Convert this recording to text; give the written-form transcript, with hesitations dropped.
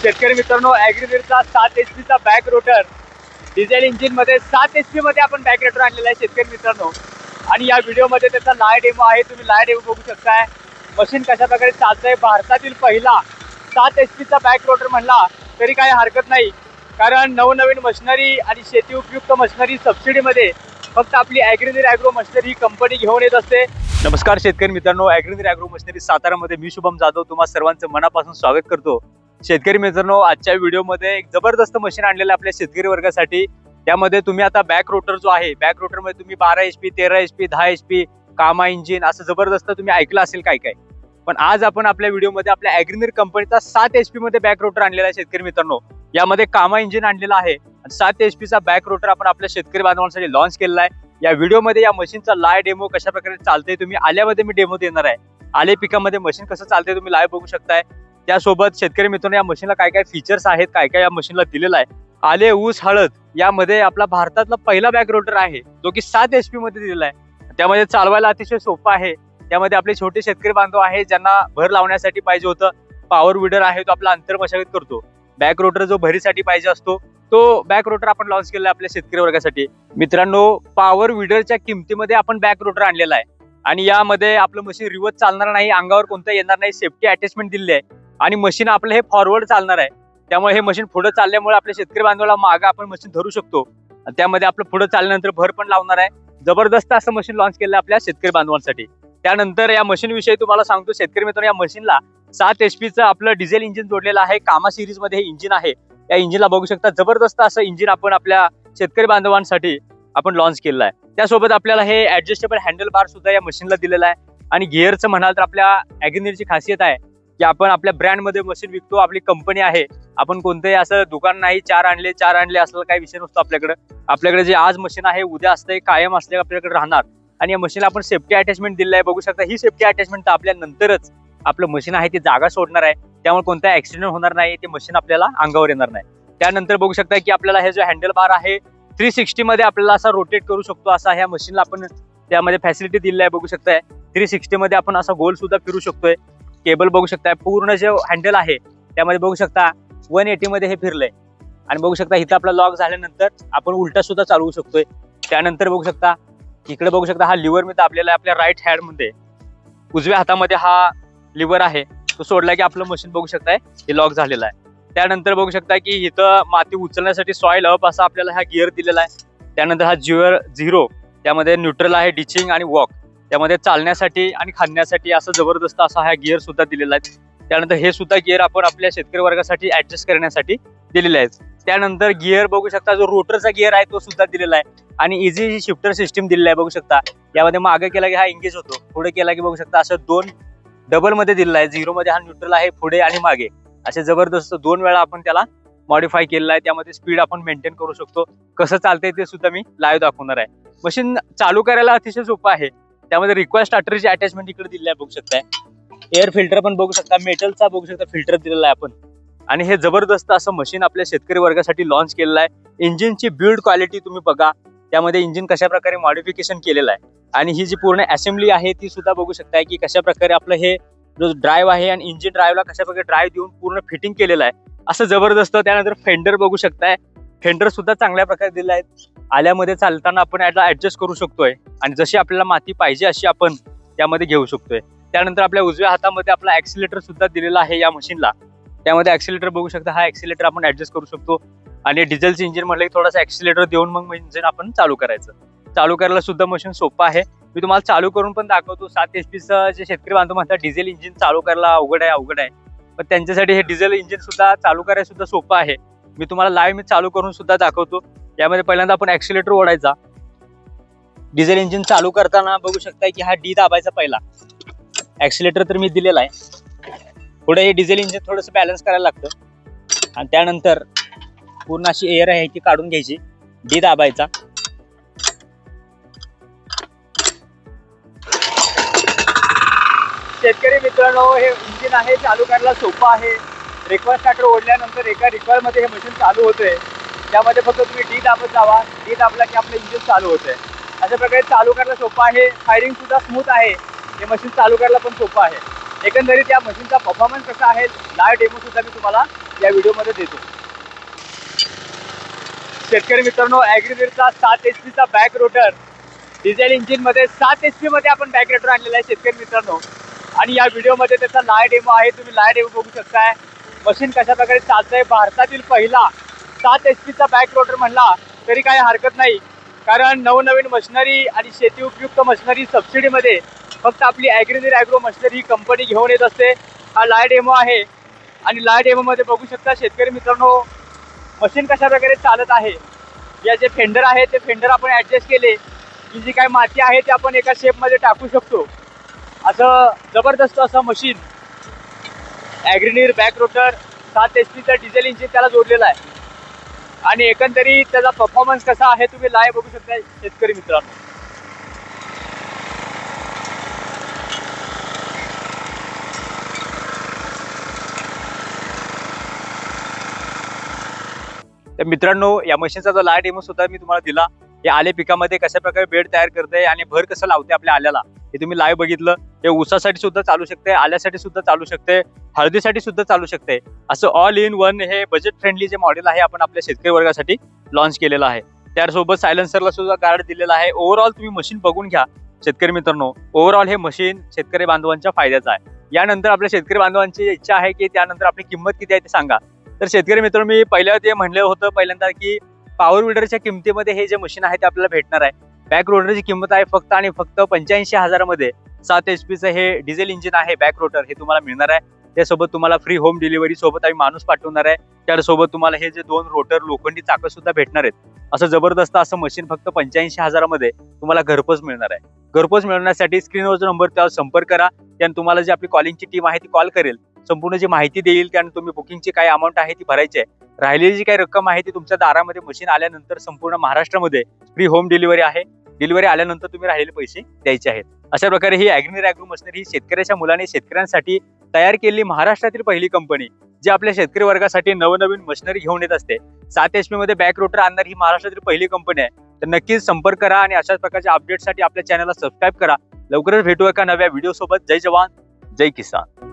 शेतकरी मित्रांनो, ॲग्रीवीरचा 7 HP चा बॅक रोटर डिझेल इंजिन मध्ये 7 HP मध्ये आपण बॅक रोटर आणलेला आहे शेतकरी मित्रांनो. आणि या व्हिडिओमध्ये त्याचा लाईव्ह डेमो आहे. तुम्ही लाईव्ह डेमो बघू शकताय. मशीन कशा प्रकारे चालतंय. भारतातील पहिला 7 HP चा बॅक रोटर म्हणला तरी काही हरकत नाही, कारण नवनवीन मशिनरी आणि शेती उपयुक्त मशिनरी सबसिडीमध्ये फक्त आपली ॲग्रीवीर ॲग्रो मशिनरी ही कंपनी घेऊन येत असते. नमस्कार शेतकरी मित्रांनो, ॲग्रीवीर ॲग्रो मशिनरी सातारामध्ये मी शुभम जाधव तुम्हा सर्वांचं मनापासून स्वागत करतो. शेतकरी मित्रांनो, आजच्या व्हिडिओमध्ये एक जबरदस्त मशीन आणलेलं आपल्या शेतकरी वर्गासाठी. त्यामध्ये तुम्ही आता बॅक रोटर जो आहे, बॅक रोटरमध्ये तुम्ही 12 HP, 13 HP, 10 HP, कामा इंजिन असं जबरदस्त तुम्ही ऐकलं असेल काय काय. पण आज आपण आपल्या व्हिडिओमध्ये आपल्या ॲग्रीवीर कंपनीचा 7 HP मध्ये बॅक रोटर आणलेला आहे शेतकरी मित्रांनो. यामध्ये कामा इंजिन आणलेला आहे. 7 HP चा बॅक रोटर आपण आपल्या शेतकरी बांधवांसाठी लॉन्च केलेला आहे. या व्हिडिओमध्ये या मशीनचा लाईव्ह डेमो कशा प्रकारे चालते तुम्ही आल्यामध्ये मी डेमो देणार आहे. आले पिकामध्ये मशीन कसं चालते तुम्ही लाईव्ह बघू शकताय. त्यासोबत शेतकरी मित्रांनो, या मशीनला काय काय फीचर्स आहेत, काय काय या मशीनला दिलेलं आहे. आले, ऊस, हळद यामध्ये आपला भारतातला पहिला बॅक रोटर आहे जो की 7 HP मध्ये दिलेला आहे. त्यामध्ये चालवायला अतिशय सोपं आहे. त्यामध्ये आपले छोटे शेतकरी बांधव आहेत ज्यांना भर लावण्यासाठी पाहिजे होतं. पॉवर विडर आहे तो आपला अंतर मशागत करतो. बॅक रोटर जो भरीसाठी पाहिजे असतो तो बॅक रोटर आपण लॉन्च केला आपल्या शेतकरी वर्गासाठी. मित्रांनो, पॉवर विडरच्या किमतीमध्ये आपण बॅक रोटर आणलेला आहे. आणि यामध्ये आपलं मशीन रिवर्स चालणार नाही, अंगावर कोणतं येणार नाही, सेफ्टी अटॅचमेंट दिली आहे. आणि मशीन आपलं हे फॉरवर्ड चालणार आहे. त्यामुळे हे मशीन पुढे चालल्यामुळे आपल्या शेतकरी बांधवाला मागे आपण मशीन धरू शकतो. त्यामध्ये आपलं पुढे चालल्यानंतर भर पण लावणार आहे. जबरदस्त असं मशीन लॉन्च केलं आपल्या शेतकरी बांधवांसाठी. त्यानंतर या मशीन विषयी तुम्हाला सांगतो शेतकरी मित्रांनो, या मशीनला 7 HP चं आपलं डिझेल इंजिन जोडलेलं आहे. कामा सिरीज मध्ये हे इंजिन आहे. या इंजिनला बघू शकता, जबरदस्त असं इंजिन आपण आपल्या शेतकरी बांधवांसाठी आपण लॉन्च केलेलं आहे. त्यासोबत आपल्याला हे ऍडजस्टेबल हँडल बार सुद्धा या मशीनला दिलेला आहे. आणि गिअरचं म्हणाल तर आपल्या ॲग्रीवीरची खासियत आहे की आपण आपल्या ब्रँड मध्ये मशीन विकतो. आपली कंपनी आहे. आपण कोणतंही असं दुकान नाही 4 आणले असं काही विषय नसतो आपल्याकडे. आपल्याकडे जे आज मशीन आहे उद्या असते, कायम असले आपल्याकडे राहणार. आणि या मशीनला आपण सेफ्टी अटॅचमेंट दिलेलं आहे. बघू शकता, ही सेफ्टी अटॅचमेंट आपल्या नंतरच आपलं मशीन आहे ती जागा सोडणार आहे. त्यामुळे कोणता ऍक्सिडेंट होणार नाही, ते मशीन आपल्याला अंगावर येणार नाही. त्यानंतर बघू शकता की आपल्याला हे जो हँडल बार आहे 360 मध्ये आपल्याला असा रोटेट करू शकतो. असा ह्या मशीनला आपण त्यामध्ये फॅसिलिटी दिलेली आहे. बघू शकताय 360 मध्ये आपण असा गोल सुद्धा फिरू शकतोय. केबल बघू शकताय, पूर्ण जे हँडल आहे त्यामध्ये बघू शकता 180 मध्ये हे फिरलंय. आणि बघू शकता इथं आपला लॉक झाल्यानंतर आपण उलटा सुद्धा चालवू शकतोय. त्यानंतर बघू शकता इकडे बघू शकता हा लिव्हर मी दाबलेला आहे आपल्या राईट हँड मध्ये. उजव्या हातामध्ये हा लिव्हर आहे, तो सोडला की आपलं मशीन बघू शकताय हे लॉक झालेलं आहे. त्यानंतर बघू शकता की इथं माती उचलण्यासाठी सॉइल अप असा आपल्याला हा गिअर दिलेला आहे. त्यानंतर हा गिअर 0 त्यामध्ये न्यूट्रल आहे, डिचिंग आणि वॉक त्यामध्ये चालण्यासाठी आणि खाण्यासाठी असं जबरदस्त असा हा गिअर सुद्धा दिलेला आहे. त्यानंतर हे सुद्धा गिअर आपण आपल्या शेतकरी वर्गासाठी ऍडजस्ट करण्यासाठी दिलेले आहेत. त्यानंतर गिअर बघू शकता जो रोटरचा गिअर आहे तो सुद्धा दिलेला आहे. आणि इझी शिफ्टर सिस्टीम दिलेला आहे. बघू शकता यामध्ये मागे केला की हा एंगेज होतो, पुढे केला की बघू शकता असं 2 डबल मध्ये दिलेला आहे. 0 मध्ये हा न्यूट्रल आहे, पुढे आणि मागे असे जबरदस्त 2 वेळा आपण त्याला मॉडिफाय केलेला आहे. त्यामध्ये स्पीड आपण मेंटेन करू शकतो. कसं चालतंय ते सुद्धा मी लाईव्ह दाखवणार आहे. मशीन चालू करायला अतिशय सोपं आहे. त्यामध्ये रिक्वायर स्टार्टरची अटॅचमेंट इकडे दिली आहे. बघू शकताय एअर फिल्टर पण बघू शकता, मेटलचा बघू शकता फिल्टर दिलेला आहे आपण. आणि हे जबरदस्त असं मशीन आपल्या शेतकरी वर्गासाठी लॉन्च केलेलं आहे. इंजिनची बिल्ड क्वालिटी तुम्ही बघा, त्यामध्ये इंजिन कशा प्रकारे मॉडिफिकेशन केलेलं आहे. आणि ही जी पूर्ण असेंब्ली आहे ती सुद्धा बघू शकताय की कशा प्रकारे आपलं हे जो ड्राईव्ह आहे आणि इंजिन ड्राईव्हला कशा प्रकारे ड्राईव्ह देऊन पूर्ण फिटिंग केलेलं आहे असं जबरदस्त. त्यानंतर फेंडर बघू शकताय, फेंडर सुद्धा चांगल्या प्रकारे दिले आहेत. आल्यामध्ये चालताना आपण याला ऍडजस्ट करू शकतोय आणि जशी आपल्याला माती पाहिजे अशी आपण त्यामध्ये घेऊ शकतोय. त्यानंतर आपल्या उजव्या हातामध्ये आपला ऍक्सिलेटर सुद्धा दिलेला आहे या मशीनला. त्यामध्ये ऍक्सिलेटर बघू शकता, हा ऍक्सिलेटर आपण ऍडजस्ट करू शकतो. आणि डिझेलचं इंजिन म्हटलं की थोडासा ऍक्सिलेटर देऊन मग इंजिन आपण चालू करायचं. चालू करायला सुद्धा मशीन सोपं आहे. मी तुम्हाला चालू करून पण दाखवतो. 7 HP चं जे शेतकरी बांधव म्हणतात डिझेल इंजिन चालू करायला अवघड आहे, पण त्यांच्यासाठी हे डिझेल इंजिन सुद्धा चालू करायला सुद्धा सोपं आहे. मी तुम्हाला लाईव्ह मी चालू करून सुद्धा दाखवतो. यामध्ये पहिल्यांदा आपण ऍक्सिलेटर ओढायचा. डिझेल इंजिन चालू करताना बघू शकता की हा डी दाबायचा पहिला. ऍक्सिलेटर तर मी दिलेला आहे. पुढे हे डिझेल इंजिन थोडंसं बॅलन्स करायला लागतं. आणि त्यानंतर पूर्ण अशी एअर आहे ती काढून घ्यायची. डी दाबायचा. शेतकरी मित्रांनो, हे इंजिन आहे चालू करायला सोपं आहे. रिक्वायर स्टार्टर ओढल्यानंतर एका रिक्वायर मध्ये हे मशीन चालू होतंय. त्यामध्ये फक्त तुम्ही डी दाबत जावा. डी दाबला की आपलं इंजिन चालू होतंय. अशा प्रकारे चालू करायला सोपं आहे. फायरिंग सुद्धा स्मूथ आहे. हे मशीन चालू करायला पण सोपं आहे. एकंदरीत या मशीनचा परफॉर्मन्स कसा आहे लाईव्ह डेमो सुद्धा मी तुम्हाला या व्हिडिओमध्ये देतो. शेतकरी मित्रांनो, ॲग्रीवेरचा 7 HP चा बॅक रोटर डिझेल इंजिन मध्ये 7 HP मध्ये आपण बॅक रोटर आणलेला आहे शेतकरी मित्रांनो. आणि या व्हिडिओमध्ये त्याचा लाईव्ह डेमो आहे. तुम्ही लाईव्ह डेमो बघू शकताय. मशीन कशा प्रकारे चालतंय. भारतातील पहिला 7 HP चा बॅक रोटर म्हणला तरी काही हरकत नाही, कारण नवनवीन मशिनरी आणि शेती उपयुक्त मशिनरी सबसिडीमध्ये फक्त आपली ॲग्रीवेर ॲग्रो मशिनरी ही कंपनी घेऊन येत असते. हा लाईव्ह डेमो आहे आणि लाईव्ह डेमोमध्ये बघू शकता शेतकरी मित्रांनो मशीन कशा प्रकारे चालत आहे. या जे फेंडर आहे ते फेंडर आपण ॲडजस्ट केले की जी काय माती आहे ते आपण एका शेपमध्ये टाकू शकतो. असं जबरदस्त असं मशीन ॲग्रीवेर बॅक रोटर 7 HP चा डिझेल इंजिन त्याला जोडलेला आहे. आणि एकंदरीत त्याचा परफॉर्मन्स कसा आहे तुम्ही लाईव्ह बघू शकता शेतकरी मित्रांनो. तर मित्रांनो, या मशीनचा जो लाईव्ह डेमो सुद्धा मी तुम्हाला दिला. हे आले पिकामध्ये कशा प्रकारे बेड तयार करते आणि भर कसं लावते आपल्या आल्याला हे तुम्ही लाईव्ह बघितलं. हे ऊसासाठी सुद्धा चालू शकते, आल्यासाठी सुद्धा चालू शकते, हळदीसाठी सुद्धा चालू शकते. असं ऑल इन वन हे बजेट फ्रेंडली जे मॉडेल आहे आपण आपल्या शेतकरी वर्गासाठी लॉन्च केलेलं आहे. त्यासोबत सायलेन्सरला सुद्धा गार्ड दिलेला आहे. ओव्हरऑल तुम्ही मशीन बघून घ्या शेतकरी मित्रांनो. ओव्हरऑल हे मशीन शेतकरी बांधवांच्या फायद्याचं आहे. यानंतर आपल्या शेतकरी बांधवांची इच्छा आहे की त्यानंतर आपली किंमत किती आहे ते सांगा. तर शेतकरी मित्रांनो, मी पहिल्या ते म्हणलं होतं पहिल्यांदा की पॉवर विडरच्या किमतीमध्ये हे जे मशीन आहे ते आपल्याला भेटणार आहे. बॅक रोटरची किंमत आहे फक्त आणि फक्त 85,000 मध्ये 7 HP चं हे डिझेल इंजिन आहे बॅक रोटर हे तुम्हाला मिळणार आहे. त्यासोबत तुम्हाला फ्री होम डिलिव्हरी सोबत आम्ही माणूस पाठवणार आहे. त्यासोबत तुम्हाला हे जे 2 रोटर लोखंडी चाकं सुद्धा भेटणार आहेत. असं जबरदस्त असं मशीन फक्त 85,000 मध्ये तुम्हाला घरपोच मिळणार आहे. घरपोच मिळवण्यासाठी स्क्रीनवर जो नंबर त्यावर संपर्क करा. त्याने तुम्हाला जी आपली कॉलिंगची टीम आहे ती कॉल करेल, संपूर्ण जी माहिती देईल. त्याने तुम्ही बुकिंगची काय अमाऊंट आहे ती भरायची आहे. राहिलेली जी काही रक्कम आहे ती तुमच्या दारामध्ये मशीन आल्यानंतर संपूर्ण महाराष्ट्रामध्ये फ्री होम डिलिव्हरी आहे. डिलिव्हरी आल्यानंतर तुम्ही राहिलेले पैसे द्यायचे आहेत. अशा प्रकारे ही ॲग्रीवेर ॲग्रो मशिनरी ही शेतकऱ्याच्या मुलाने शेतकऱ्यांसाठी तयार केलेली महाराष्ट्रातील पहिली कंपनी जी आपल्या शेतकरी वर्गासाठी नवनवीन मशिनरी घेऊन येत असते. 7 HP मध्ये बॅक रोटर आणणारी ही महाराष्ट्रातील पहिली कंपनी आहे. तर नक्कीच संपर्क करा आणि अशाच प्रकारच्या अपडेटसाठी आपल्या चॅनलला सबस्क्राईब करा. लवकरच भेटू एका नव्या व्हिडिओ सोबत. जय जवान जय किसान.